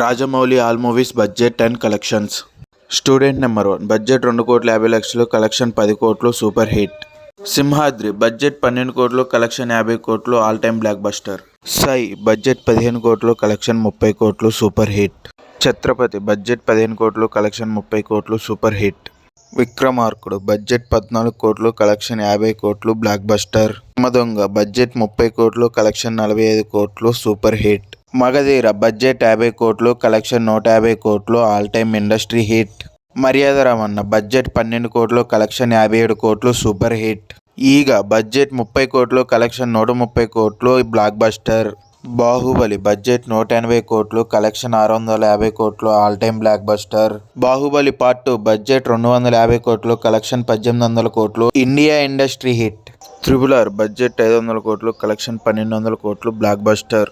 Rajamouli all movies budget and collections. Student number 1 budget 2,50,00,000 collection 10 కోట్లు super hit. Simhadri budget 12 కోట్లు collection 50 కోట్లు all time block buster. సై budget 15 కోట్లు collection 30 కోట్లు super hit. Chhatrapati budget 15 కోట్లు collection 30 కోట్లు super hit. విక్రమార్కుడు budget 14 కోట్లు collection 50 కోట్లు బ్లాక్ బస్టర్. దొంగ బడ్జెట్ 30 కోట్లు కలెక్షన్ 45 కోట్లు సూపర్ హిట్. మగధీర బడ్జెట్ 50 కోట్లు కలెక్షన్ 150 కోట్లు ఆల్ టైమ్ ఇండస్ట్రీ హిట్. మర్యాద రామన్న బడ్జెట్ 12 కోట్లు కలెక్షన్ 57 కోట్లు సూపర్ హిట్. ఈగ బడ్జెట్ 30 కోట్లు కలెక్షన్ 130 కోట్లు బ్లాక్ బస్టర్. బాహుబలి బడ్జెట్ 180 కోట్లు కలెక్షన్ 650 కోట్లు all time block buster. Baahubali part 2 budget 250 కోట్లు కలెక్షన్ 1800 కోట్లు India industry hit. Triple R budget 500 కోట్లు కలెక్షన్ 1200 కోట్లు బ్లాక్ బస్టర్.